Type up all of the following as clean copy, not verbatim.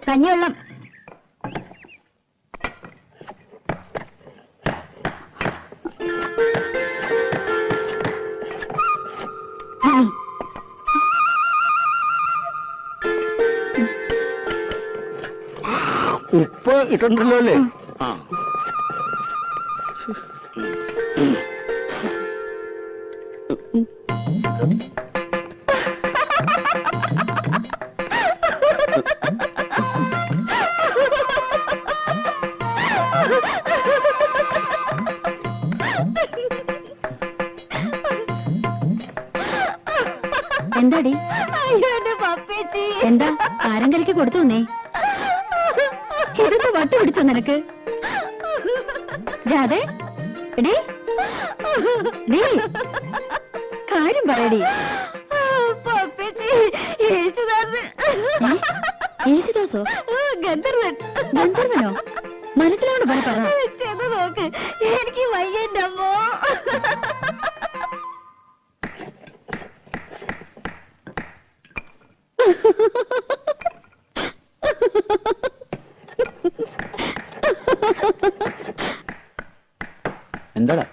കഞ്ഞിവെള്ളം. ഉപ്പ് ഇട്ടുണ്ടല്ലോ അല്ലേ? ആ എന്താടി? എന്താ ആരങ്കരയ്ക്ക് കൊടുത്തു നീ? ഇതൊക്കെ വട്ട് പിടിച്ചോ നിനക്ക്? രാധേ, കാര്യം പറയടി. യേശുദാസോ? ഗന്ധർവനോ? മനസ്സിലോട് പറ. നോക്ക്, എനിക്ക് വയ്യന്റെ അമ്മോ. എന്താടാ?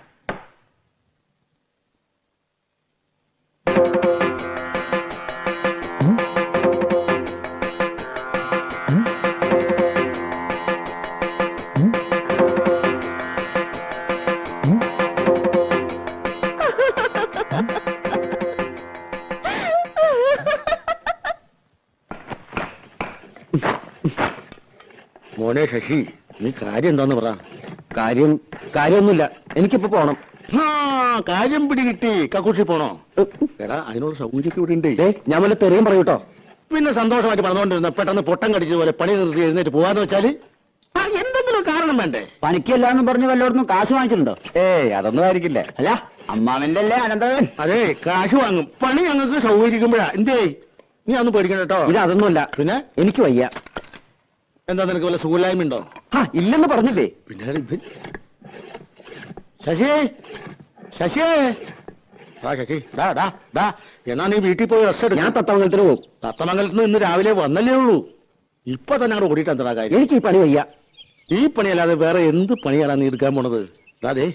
മോനെ ശശി, നീ കാര്യം എന്താന്ന് പറ. കാര്യമൊന്നുമില്ല, എനിക്കിപ്പോ പോണം. കാര്യം പിടികിട്ടി. കക്കൂഷി പോണോ? എടാ, അതിനുള്ള സൗകര്യമൊക്കെ ഇവിടെ ഉണ്ട്. ഞാൻ വല്ല തെറിയും പറയൂട്ടോ. പിന്നെ സന്തോഷമായിട്ട് പറഞ്ഞുകൊണ്ടിരുന്ന പെട്ടെന്ന് പൊട്ടം കടിച്ചതുപോലെ പണി നിർത്തി എഴുന്നേറ്റ് പോവാന്ന് വെച്ചാല് എന്തെങ്കിലും കാരണം വേണ്ടേ? പണിക്കല്ലാന്ന് പറഞ്ഞ് വല്ലോടൊന്നും കാശ് വാങ്ങിച്ചിട്ടുണ്ടോ? അതൊന്നും ആയിരിക്കില്ല. അല്ല, അമ്മാവന്റെ അല്ലേ അനന്തവൻ? അതെ, കാശ് വാങ്ങും. പണി ഞങ്ങൾക്ക് സൗകര്യക്കുമ്പോഴാ. എന്തേ, നീ അതൊന്നും പേടിക്കണ്ട കേട്ടോ. ഇത് അതൊന്നുമല്ല. പിന്നെ എനിക്ക് വയ്യ. എന്താ, നിനക്ക് വല്ല സുഖമില്ലായ്മ ഉണ്ടോ? ഇല്ലെന്ന് പറഞ്ഞില്ലേ? പിന്നെ ശശി, ശശി, ശശി, എന്നാ നീ വീട്ടിൽ പോയി റെസ്റ്റ് എടുക്കും. ഞാൻ തത്തമംഗലത്തിന് പോകും. തത്തമംഗലത്ത് നിന്ന് ഇന്ന് രാവിലെ വന്നല്ലേ ഉള്ളൂ. ഇപ്പൊ തന്നെ അവിടെ ഓടിയിട്ട് എന്താ കാര്യം? എനിക്ക് ഈ പണി വയ്യ. ഈ പണിയല്ലാതെ വേറെ എന്ത് പണിയാണ് നീ എടുക്കാൻ പോണത്? അതെ,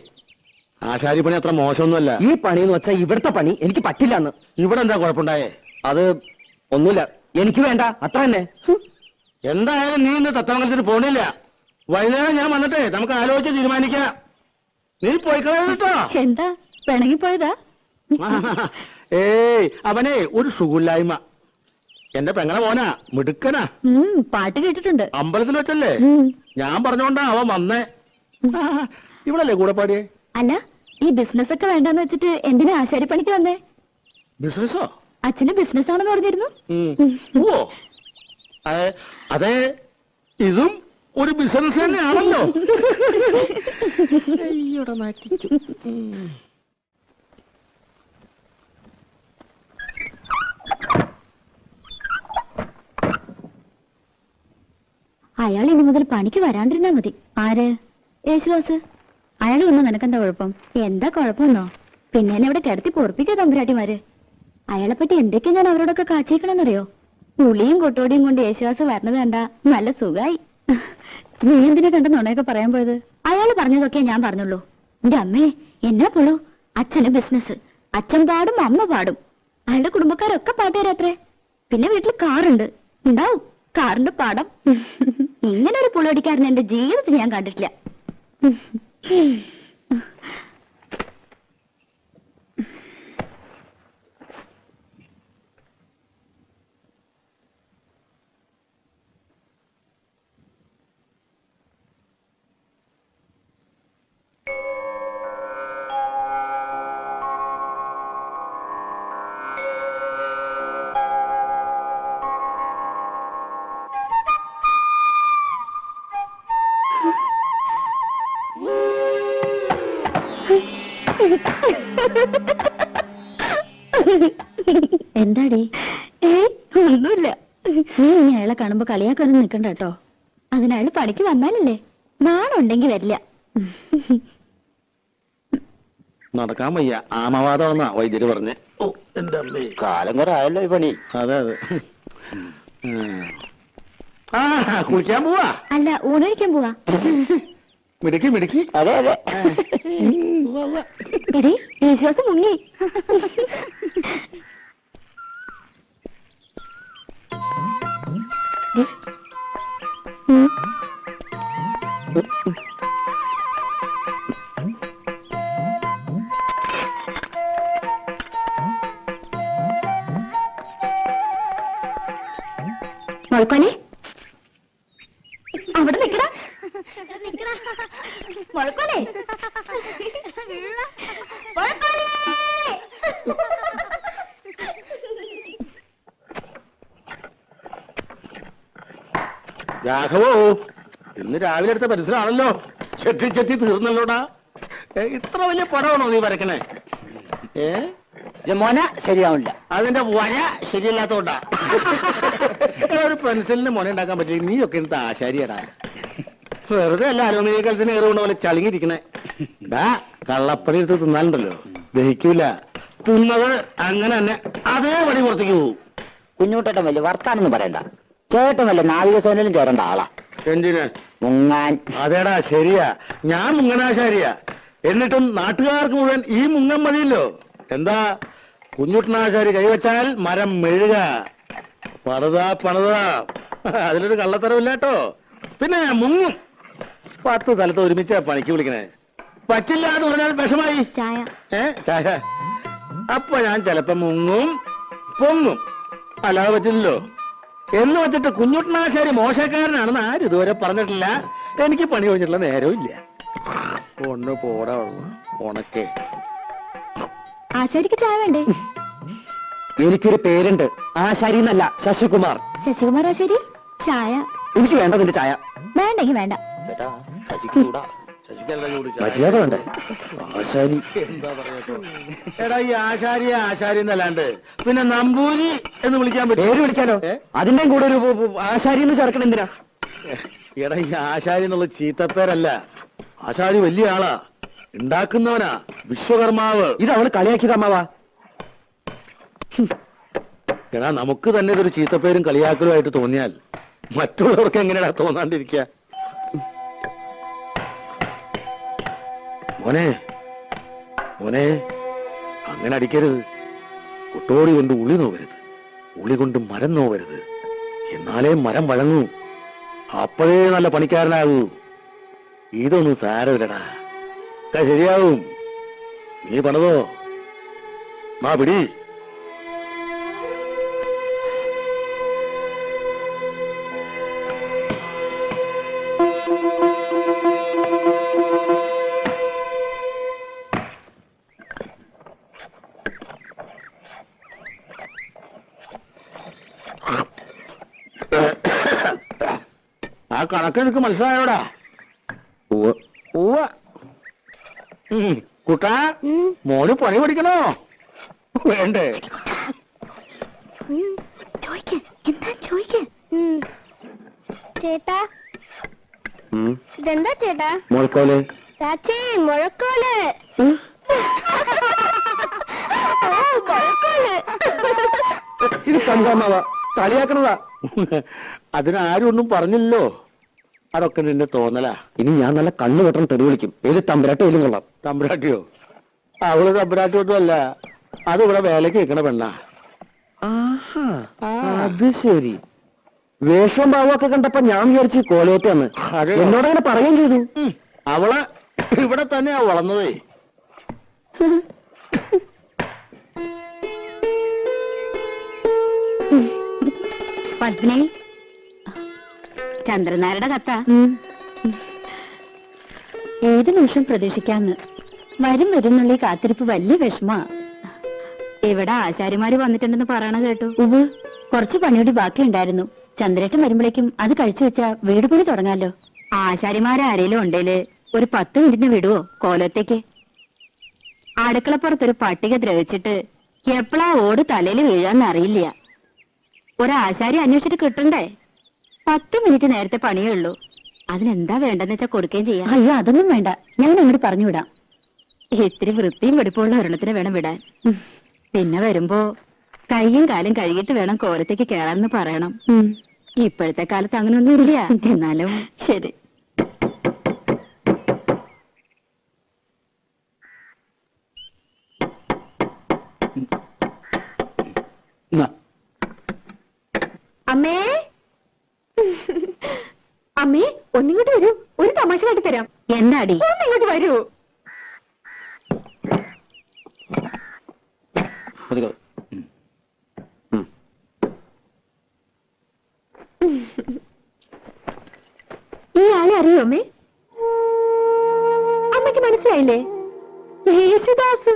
ആശാരി പണി അത്ര മോശമൊന്നുമല്ല. ഈ പണി എന്ന് വെച്ചാൽ ഇവിടുത്തെ പണി എനിക്ക് പറ്റില്ലെന്ന്. ഇവിടെ എന്താ കുഴപ്പമുണ്ടായേ? അത് ഒന്നുമില്ല, എനിക്ക് വേണ്ട, അത്ര തന്നെ. എന്തായാലും നീ ഇന്ന് തത്തമംഗലത്തിന് പോണില്ല. വൈകുന്നേരം ഞാൻ വന്നിട്ടേ നമുക്ക് ആലോചിച്ച് തീരുമാനിക്കാം. നീ പോയി കളയാ. എന്താ പിണങ്ങിപ്പോയതാ? അവനെ ഒരു സുഖമില്ലായ്മ. എന്റെ പെങ്ങളെ മോനാ, മിടുക്കനാ. പാട്ട് കേട്ടിട്ടുണ്ട്. അമ്പലത്തിൽ വെച്ചല്ലേ? ഞാൻ പറഞ്ഞോണ്ടാ അവൻ വന്നേ. ഇവളല്ലേ കൂടെ പാടിയേ? അല്ല, ഈ ബിസിനസ് ഒക്കെ വേണ്ടെന്ന് വെച്ചിട്ട് എന്തിനാ ആശാരിപ്പണിക്ക് വന്നേ? ബിസിനസ്സോ? അച്ഛന് ബിസിനസ് ആണെന്ന് പറഞ്ഞിരുന്നു. ഓ, അതെ, ഇതും ഒരു ബിസിനസ് തന്നെയാണല്ലോ. അയാൾ ഇനി മുതൽ പണിക്ക് വരാണ്ടിരുന്നാ മതി. ആര്? യേശുദാസ്. അയാൾ വന്നു നിനക്കെന്താ കുഴപ്പം? എന്താ കുഴപ്പമെന്നോ? പിന്നെ എന്നെ ഇവിടെ കിടത്തി പൊറപ്പിക്കാ തമ്പുരാട്ടിമാര്. അയാളെപ്പറ്റി എന്തൊക്കെയാ ഞാൻ അവരോടൊക്കെ കാച്ചേക്കണമെന്നറിയോ? പുളിയും കൊട്ടോടിയും കൊണ്ട് യേശുദാസ് വരണത് കണ്ടാ നല്ല സുഖായി. നീ എന്തിനെ കണ്ട നുണയൊക്കെ പറയാൻ പോയത്? അയാൾ പറഞ്ഞതൊക്കെ ഞാൻ പറഞ്ഞുള്ളൂ. എന്റെ അമ്മേ, എന്നാ പൊളു. അച്ഛന് ബിസിനസ്, അച്ഛൻ പാടും അമ്മ പാടും. അയാളുടെ കുടുംബക്കാരൊക്കെ പാട്ടുകാരത്രേ. പിന്നെ വീട്ടിൽ കാറുണ്ട്, ഉണ്ടാവും കാറിന്റെ പാടം. ഇങ്ങനെ ഒരു പുളിയടിക്കാരൻ എന്റെ ജീവിതത്തിൽ ഞാൻ കണ്ടിട്ടില്ല. എന്താടി? ഒന്നുമില്ല. നീ ഇനി അയാളെ കാണുമ്പോ കളിയാക്കാനും നിക്കണ്ട കേട്ടോ. അതിനയാൾ പണിക്ക് വന്നാലല്ലേ. നാണുണ്ടെങ്കി വരില്ല. നടക്കാൻ വയ്യ, ആമവാദമെന്നാ വൈദ്യര് പറഞ്ഞേ. ഓ, എന്റെ അമ്മേ, കാലം കുറെ ആയല്ലോ ഈ പണി. അതെ അതെ. ആ കുളിക്കാൻ പോവാ. അല്ല, ഊണഴിക്കാൻ പോവാ. മിടുക്കി മിടുക്കി. അതെ അതെ. എടേ, യേശുദാസ് മുങ്ങി. മുഴക്കോലെ, അവിടെ നിക്കടാ. മുഴക്കോലെ, മുഴക്കോലെ. രാഘവോ, ഇന്ന് രാവിലെ എടുത്ത പരിസരമാണല്ലോ. ചെത്തി ചെത്തി തീർന്നല്ലോടാ. ഇത്ര വലിയ പടമാണോ നീ വരക്കണേ? മോന ശരിയാവില്ല. അതിന്റെ വര ശരിയല്ലാത്തോണ്ടാ. ഒരു പെൻസിലിന് മുന ഉണ്ടാക്കാൻ പറ്റില്ല. നീയൊക്കെ എടുത്ത ആശാരിയടാ. വെറുതെ അല്ല അലുമിനിയ കലത്തിന് കയറുകൊണ്ട പോലെ ചളിങ്ങിരിക്കണേ. കള്ളപ്പണി എടുത്ത് തിന്നാലുണ്ടല്ലോ, ദഹിക്കൂല. തിന്നത് അങ്ങനെ തന്നെ അതേ പണി പുറത്തേക്ക് പോകും. കുഞ്ഞുട്ടേട്ടൻ വലിയ വർത്താനൊന്നും പറയണ്ട. ചേട്ടൻ വല്ല നാവികസേനയിലും ചേരേണ്ട ആളാ. എന്തിന് മുങ്ങാൻ? അതേടാ, ശരിയാ, ഞാൻ മുങ്ങനാശാരിയാ. എന്നിട്ടും നാട്ടുകാർക്ക് മുഴുവൻ ഈ മുങ്ങൻ മതിയല്ലോ. എന്താ, കുഞ്ഞുട്ടനാശാരി കൈവച്ചാൽ മരം മെഴുക. പണിതാ. അതിലൊരു കള്ളത്തരമില്ല കേട്ടോ. പിന്നെ മുങ്ങും. 10 സ്ഥലത്ത് ഒരുമിച്ചാ പണിക്ക് വിളിക്കണേ. പറ്റില്ല എന്ന് പറഞ്ഞാൽ വിഷമായി. ചായ. ചായ. അപ്പൊ ഞാൻ ചിലപ്പോ മുങ്ങും പൊങ്ങും. അല്ലാതെ പറ്റില്ലല്ലോ. എന്ന് വെച്ചിട്ട് കുഞ്ഞുട്ടനാശാരി മോശക്കാരനാണെന്ന് ആരും ഇതുവരെ പറഞ്ഞിട്ടില്ല. എനിക്ക് പണി കഴിഞ്ഞിട്ടുള്ള നേരവും ഇല്ല. ഒന്ന് പോടാ ഉണക്കേ. ആശാരിക്ക് ചായ വേണ്ടേ? എനിക്കൊരു പേരുണ്ട്, ആശാരി എന്നല്ല, ശശികുമാർ. ശശികുമാർ ആശാരി? ചായ എനിക്ക് വേണ്ട നിന്റെ ചായ. വേണ്ടെങ്കി വേണ്ട. മര്യാദ വേണ്ടേ? ആശാരി എന്താ പറയട്ടോ. എടാ, ഈ ആശാരിയെ ആശാരി എന്നല്ലാണ്ട് പിന്നെ നമ്പൂരി എന്ന് വിളിക്കാൻ പറ്റും? പേര് വിളിക്കാലോ. അതിന്റെയും കൂടെ ഒരു ആശാരി എന്ന് ചേർക്കണം എന്തിനാ? എടാ, ഈ ആശാരി എന്നുള്ള ചീത്തപ്പേരല്ല. ആശാരി വലിയ ആളാ, ഉണ്ടാക്കുന്നവനാ, വിശ്വകർമാവ്. ഇത് അവള് കളിയാക്കിയത് അമ്മാവാ. എടാ, നമുക്ക് തന്നെ ഇതൊരു ചീത്തപ്പേരും കളിയാക്കലുമായിട്ട് തോന്നിയാൽ മറ്റുള്ളവർക്ക് എങ്ങനെയാ തോന്നാണ്ടിരിക്കുക? മോനെ മോനെ, അങ്ങനെ അടിക്കരുത്. കുട്ടോടി കൊണ്ട് ഉളി നോവരുത്, ഉളി കൊണ്ട് മരം നോവരുത്. എന്നാലേ മരം വഴങ്ങൂ. അപ്പോഴേ നല്ല പണിക്കാരനാകൂ. ഇതൊന്നും സാരമില്ലടാ, ശരിയാവും. നീ പണിതോ. മാ പിടി. ആ കണക്ക് എനിക്ക് മനസ്സിലായോടാ? കുട്ടാ, മോന് പണി പഠിക്കണോ വേണ്ടേ? ചേട്ടാ, ഇതെന്താ ചേട്ടാ? മുഴക്കോല്. ചാച്ചി, മുഴക്കോല്. ഇത് സംഭവമാവാ, കളിയാക്കണതാ. അതിനാരും ഒന്നും പറഞ്ഞില്ലല്ലോ. അതൊക്കെ നിന്റെ തോന്നലാ. ഇനി ഞാൻ നല്ല കണ്ണു വെട്ടം തെറി വിളിക്കും. ഏത് തമ്പുരാട്ടി ഏലും കൊള്ളാം. തമ്പുരാട്ടിയോ? അവള് തമ്പുരാട്ടിയൊന്നും അല്ല, അത് ഇവിടെ വേലക്ക് വെക്കണ പെണ്ണാ. അത് ശരി. വേഷവും ഭാവമൊക്കെ കണ്ടപ്പോ ഞാൻ വിചാരിച്ചു കോലോത്താന്ന്. എന്നോടങ്ങനെ പറയുകയും ചെയ്തു. അവള് ഇവിടെ തന്നെയാ വളർന്നതേ. പത്മിനി, ചന്ദ്രനാരുടെ കത്ത. ഏത് നിമിഷം പ്രതീക്ഷിക്കാന്ന്. വരുന്നുള്ള കാത്തിരിപ്പ് വലിയ വിഷമാ. ഇവിടെ ആശാരിമാര് വന്നിട്ടുണ്ടെന്ന് പറയണ കേട്ടു. കുറച്ച് പണിയോടി ബാക്കിയുണ്ടായിരുന്നു. ചന്ദ്രേട്ടൻ വരുമ്പോഴേക്കും അത് കഴിച്ചു വെച്ചാ വീട് പണി തുടങ്ങാലോ. ആശാരിമാരാരേലും ഉണ്ടേല് ഒരു 10 മിനിറ്റിന് വിടുവോ കോലത്തേക്ക്? അടുക്കളപ്പുറത്തൊരു പട്ടിക ദ്രവിച്ചിട്ട് എപ്പോഴാ ഓട് തലയിൽ വീഴാന്നറിയില്ല. ഒരാശാരി അന്വേഷിച്ചിട്ട് കിട്ടണ്ടേ? 10 മിനിറ്റ് നേരത്തെ പണിയേ ഉള്ളൂ. അതിനെന്താ വേണ്ടെന്ന് വെച്ചാ കൊടുക്കുകയും ചെയ്യാം. അയ്യോ, അതൊന്നും വേണ്ട, ഞാൻ അങ്ങോട്ട് പറഞ്ഞു വിടാം. ഇത്തിരി വൃത്തിയും വെടിപ്പുള്ള ഒരെണ്ണത്തിന് വേണം വിടാൻ. പിന്നെ വരുമ്പോ കൈയും കാലും കഴുകിയിട്ട് വേണം കോലത്തേക്ക് കേറാന്ന് പറയണം. ഇപ്പോഴത്തെ കാലത്ത് അങ്ങനൊന്നും ഇല്ല. എന്നാലും ശരി. അമ്മേ, അമ്മേ ഒന്നിങ്ങോട്ട് വരൂ, ഒരു തമാശ കാട്ടി തരാം. എന്താടി? ഒന്നിങ്ങോട്ട് വരൂ. ഈ ആളെ അറിയോ അമ്മേ? അമ്മയ്ക്ക് മനസ്സിലായില്ലേ? യേശുദാസ്.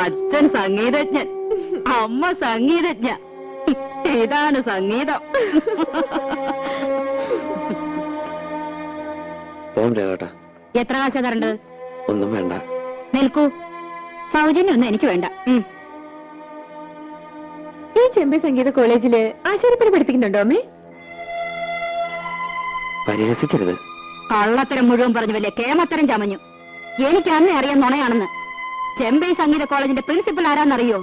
അച്ഛൻ സംഗീതജ്ഞൻ, അമ്മ സംഗീതജ്ഞ. ഇതാണ് സംഗീതം. എത്ര കാശാ തരേണ്ടത്? ഒന്നും വേണ്ട. നിൽക്കൂ, സൗജന്യൊന്നും എനിക്ക് വേണ്ട. ഈ ചെമ്പൈ സംഗീത കോളേജില് ആശാരിപ്പണി പഠിപ്പിക്കുന്നുണ്ടോ അമ്മേ? പരിഹസിക്കരുത്. കള്ളത്തരം മുഴുവൻ പറഞ്ഞു വലിയ കേമത്തരം ചമഞ്ഞു. എനിക്ക് അന്നേ അറിയാൻ നുണയാണെന്ന്. ചെമ്പൈ സംഗീത കോളേജിന്റെ പ്രിൻസിപ്പൽ ആരാന്നറിയോ?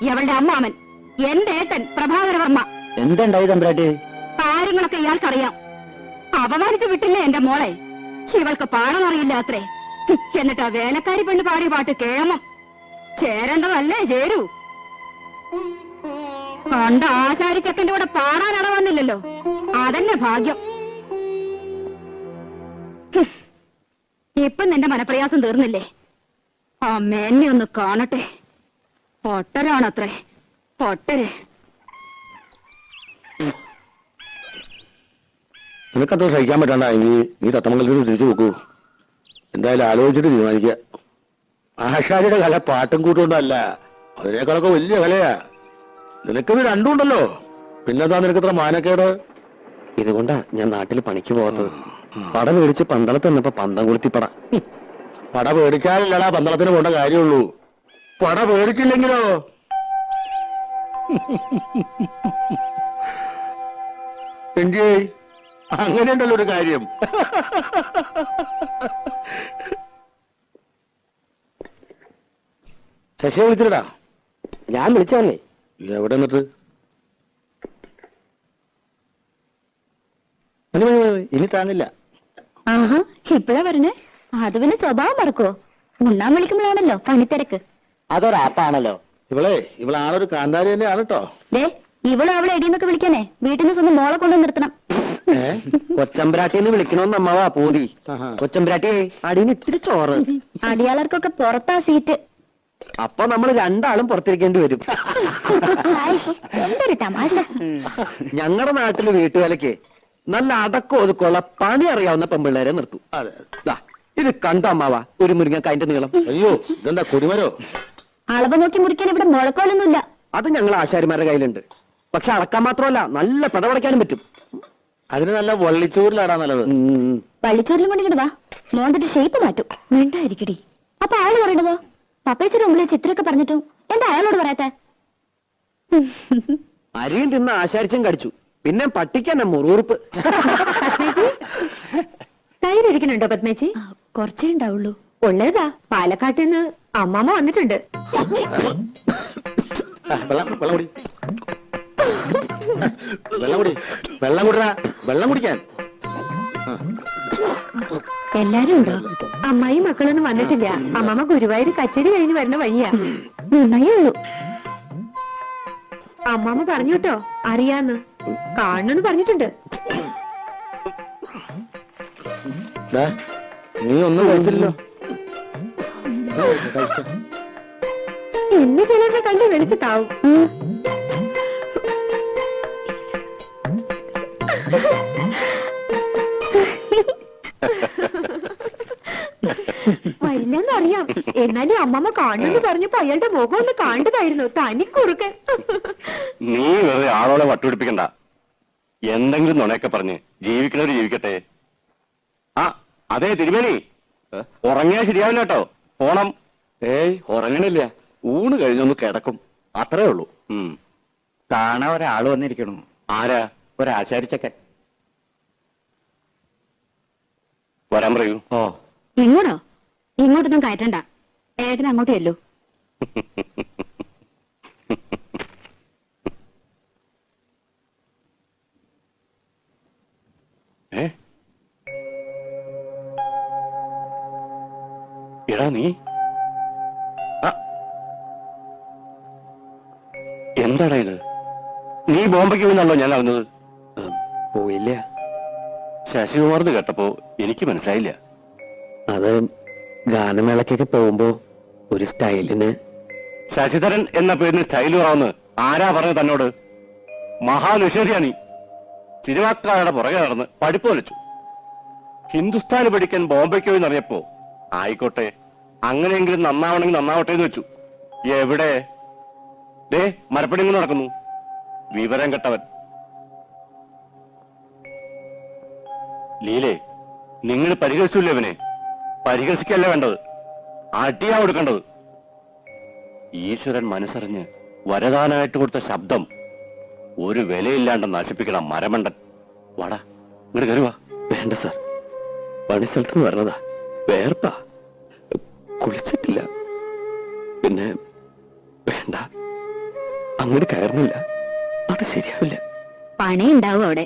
ഇവളുടെ അമ്മാമൻ, എന്റെ ഏട്ടൻ പ്രഭാകരവർമ്മ. എന്തുണ്ടായി തമ്പ്രാട്ടി? കാര്യങ്ങളൊക്കെ ഇയാൾക്കറിയാം. അപമാനിച്ചു വിട്ടില്ലേ എന്റെ മോളെ? ഇവൾക്ക് പാടമറിയില്ല അത്രേ. എന്നിട്ട് ആ വേലക്കാരി പെണ്ണ് പാടിയ പാട്ട് കേമം. ചേരേണ്ടതല്ലേ ചേരൂ. കണ്ട ആശാരി ചെക്കന്റെ കൂടെ പാടാൻ അടവന്നില്ലല്ലോ, അതന്നെ ഭാഗ്യം. ഇപ്പൊ നിന്റെ മനപ്രയാസം തീർന്നില്ലേ? അമ്മേന്നെ ഒന്ന് കാണട്ടെ. പൊട്ടരാണത്രേ, പൊട്ടര്. നിനക്കത്ര സഹിക്കാൻ പറ്റണ്ടെങ്കിൽ നീ തത്തമംഗലത്തിൽ തിരിച്ചു നോക്കൂ. എന്തായാലും ആലോചിച്ചിട്ട് തീരുമാനിക്കുക. ആശാരിയുടെ കല പാട്ടും കൂട്ടുകൊണ്ടല്ല, അതിനേക്കാളൊക്കെ വലിയ കലയാ. നിനക്കിത് രണ്ടും ഉണ്ടല്ലോ, പിന്നെന്താ നിനക്കത്ര മാനക്കേട്? ഇതുകൊണ്ടാ ഞാൻ നാട്ടിൽ പണിക്ക് പോകാത്തത്. പട മേടിച്ച് പന്തളത്ത് നിന്നപ്പോ പന്തം കൊളുത്തിപ്പട. പട പേടിക്കാനില്ലടാ പന്തളത്തിന് പോണ്ട കാര്യമുള്ളൂ. പട പേടിക്കില്ലെങ്കിലോ? എങ്കി അങ്ങനെയുണ്ടല്ലോ ഒരു കാര്യം. ശശിയെ വിളിച്ചിട്ടാ? ഞാൻ വിളിച്ചോന്നേ. എവിടെ നിന്നിട്ട്? ഇനി താങ്ങില്ല. ആഹാ, ഇപ്പഴാ പറഞ്ഞേ? അത് പിന്നെ സ്വഭാവം മറക്കോ? ഉണ്ണാൻ വിളിക്കുമ്പോഴാണല്ലോ പണിത്തിരക്ക്. അതൊരാപ്പാണല്ലോ. ഇവളാളൊരു കാന്താരി തന്നെയാണ് കേട്ടോ. ദേ, ഇവള് അവളെ എടീന്നൊക്കെ വിളിക്കാനേ വീട്ടിൽ നിന്ന് സ്വന്തം മോളെ കൊണ്ടു നിർത്തണം. കൊച്ചമ്പ്രാട്ടിന്ന് വിളിക്കണോന്ന് അമ്മാവാ പൂതി. കൊച്ചമ്പ്രാട്ടി അടിയിൽ ഇത്തിരി ചോറ്. അടിയാളർക്കൊക്കെ പുറത്താ സീറ്റ്. അപ്പൊ നമ്മൾ രണ്ടാളും പുറത്തിരിക്കേണ്ടി വരും. എന്തൊരു തമാശ. ഞങ്ങളുടെ നാട്ടില് വീട്ടുവേലയ്ക്ക് നല്ല അടക്കം ഒതുക്കമുള്ള പണി അറിയാവുന്ന പെമ്പിള്ളേരെ നിർത്തും. ഇത് കണ്ട അമ്മാവാ ഒരു മുരിങ്ങക്കായന്റെ നീളം. അയ്യോ, ഇതെന്താ കൊടിമരോ? അളവ് നോക്കി മുറിക്കാൻ ഇവിടെ മുഴക്കോലൊന്നുമില്ല. അത് ഞങ്ങൾ ആശാരിമാരുടെ കയ്യിലുണ്ട്. പക്ഷെ അളക്കാൻ മാത്രമല്ല, നല്ല പടപടയ്ക്കാനും പറ്റും. അതിന് നല്ല വള്ളിച്ചോറിലാടാ നല്ലത്. വള്ളിച്ചോറിലും കൊണ്ടിട്ട് വാ, മോന്തിട്ട് ഷേപ്പ് മാറ്റും. വേണ്ടായിരിക്കടി. അപ്പൊ അയാൾ പറയണതോ? പപ്പേച്ചിയുടെ മുമ്പിൽ ചിത്രമൊക്കെ പറഞ്ഞിട്ടും എന്താ അയാളോട് പറയാത്തെ? അരിയും തിന്ന് ആശാരിച്ചും കടിച്ചു. പിന്നെ പട്ടിക്കന്നെ മുറുറുപ്പ്. കയ്യിലിരിക്കുന്നുണ്ടോ പത്മേച്ചി? കുറച്ചേ ഉണ്ടാവുള്ളൂ. ഉള്ളതാ, പാലക്കാട്ടിൽ നിന്ന് അമ്മാമ്മ വന്നിട്ടുണ്ട്. വെള്ളം കുടിക്കാൻ എല്ലാരും ഉണ്ടോ? അമ്മായി മക്കളൊന്നും വന്നിട്ടില്ല. അമ്മാമ്മ ഗുരുവായൂർ കച്ചേരി കഴിഞ്ഞ് വരുന്ന വഴിയാ. നന്നായേ ഉള്ളൂ. അമ്മാമ്മ പറഞ്ഞു കേട്ടോ, അറിയാന്ന് കാണണമെന്ന് പറഞ്ഞിട്ടുണ്ട്. നീ ഒന്നും കഴിച്ചില്ലല്ലോ. എന്നെ ചിലരുടെ കണ്ട് വെളിച്ചത്താവും. വരില്ലെന്നറിയാം, എന്നാലും അമ്മമ്മ കാണുമെന്ന് പറഞ്ഞപ്പോ അയാളുടെ മുഖം ഒന്ന് കാണേണ്ടതായിരുന്നു. തനിക്കുറുക്കൻ. നീ വെറുതെ ആളോടെ വട്ടുപിടിപ്പിക്കണ്ട. എന്തെങ്കിലും നുണയൊക്കെ പറഞ്ഞ് ജീവിക്കണവര് ജീവിക്കട്ടെ. ആ അതെ തിരുമേനി, ഉറങ്ങിയാൽ ശരിയാവില്ല കേട്ടോ. പോണം. ഏയ് ഉറങ്ങണില്ല, ഊണ് കഴിഞ്ഞൊന്ന് കിടക്കും, അത്രേ ഉള്ളൂ. കാണാൻ ഒരാള് വന്നിരിക്കണു. ആരാ? ഒരാശാരിച്ചക്കൻ. വരാൻ പറയൂ. ഓ, ഇങ്ങോട്ടോ? ഇങ്ങോട്ടൊന്നും കയറ്റണ്ട, ഏട്ടൻ അങ്ങോട്ട് ചെല്ലൂ. എന്താടാ ഇത്? നീ ബോംബെക്ക് പോയിന്നാണല്ലോ ഞാൻ അറിഞ്ഞത്. പോയില്ല. ശശികുമാർന്ന് കേട്ടപ്പോ എനിക്ക് മനസ്സിലായില്ല. അത് ഗാനമേളക്കൊക്കെ പോകുമ്പോ ഒരു സ്റ്റൈലിന്. ശശിധരൻ എന്ന പേരിന് സ്റ്റൈൽ കുറവെന്ന് ആരാ പറഞ്ഞത് തന്നോട്? മഹാനിഷേധിയാ നീ. സിനിമാക്കാരുടെ പുറകെ നടന്ന് പഠിപ്പ് വലിച്ചു. ഹിന്ദുസ്ഥാന് പഠിക്കാൻ ബോംബെക്ക് പോയി എന്നറിയപ്പോ ആയിക്കോട്ടെ, അങ്ങനെയെങ്കിലും നന്നാവണമെങ്കിൽ നന്നാവട്ടെ എന്ന് വെച്ചു. എവിടെ? ദേ മരപ്പണി കൊണ്ട് നടക്കുന്നു, വിവരം കെട്ടവൻ. ലീലേ, നിങ്ങൾ പരിഹസിച്ചില്ലേ അവനെ? പരിഹസിക്കല്ല വേണ്ടത്, അടിയാ കൊടുക്കേണ്ടത്. ഈശ്വരൻ മനസ്സറിഞ്ഞ് വരദാനായിട്ട് കൊടുത്ത ശബ്ദം ഒരു വിലയില്ലാണ്ട് നശിപ്പിക്കണം മരമണ്ടൻ. വാടാ, ഇങ്ങോട്ട് കയറുവാ. വേണ്ട സാർ, പണിസ്ഥലത്ത് വരണതാ, വേർപ്പാ, കുളിച്ചിട്ടില്ല. പിന്നെ വേണ്ട, അങ്ങോട്ട് കയറുന്നില്ല, അത് ശരിയാവില്ല. പണി ഉണ്ടാവും അവിടെ.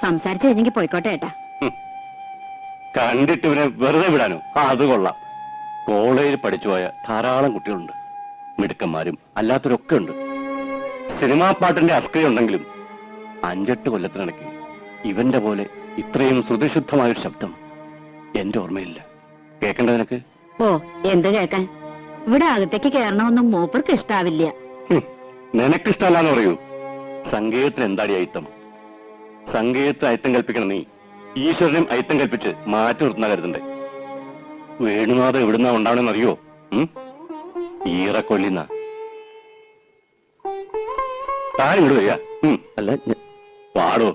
സംസാരിച്ചു കഴിഞ്ഞെങ്കിൽ പോയിക്കോട്ടെ ഏട്ടാ. കണ്ടിട്ട് ഇവനെ വെറുതെ വിടാനോ? അത് കൊള്ളാം. കോളേജിൽ പഠിച്ചുപോയ ധാരാളം കുട്ടികളുണ്ട്, മിടുക്കന്മാരും അല്ലാത്തവരൊക്കെ ഉണ്ട്. സിനിമാ പാട്ടിന്റെ അസ്ക്രിയുണ്ടെങ്കിലും 5-8 കൊല്ലത്തിനിടയ്ക്ക് ഇവന്റെ പോലെ ഇത്രയും ശ്രുതിശുദ്ധമായൊരു ശബ്ദം എന്റെ ഓർമ്മയില്ല. കേൾക്കണ്ട നിനക്ക്? ഓ, എന്ത് കേൾക്കാൻ? ഇവിടെ അകത്തേക്ക് കയറണമെന്നും മൂപ്പർക്ക് ഇഷ്ടാവില്ല. നിനക്കിഷ്ടല്ലാന്ന് പറയൂ. സംഗീതത്തിന് എന്താടി അയിത്തം? സംഗീതത്തിന് അയിത്തം കൽപ്പിക്കണം നീ. ഈശ്വരനും അയിത്തം കൽപ്പിച്ച് മാറ്റി നിർത്തുന്ന കരുതണ്ടേ? വേണുനാഥ് എവിടുന്നാ ഉണ്ടാവണെന്ന് അറിയോ? ഈറക്കൊള്ളിന്ന താൻ ഇങ്ങോട്ട് വരിക. അല്ല, പാടോ.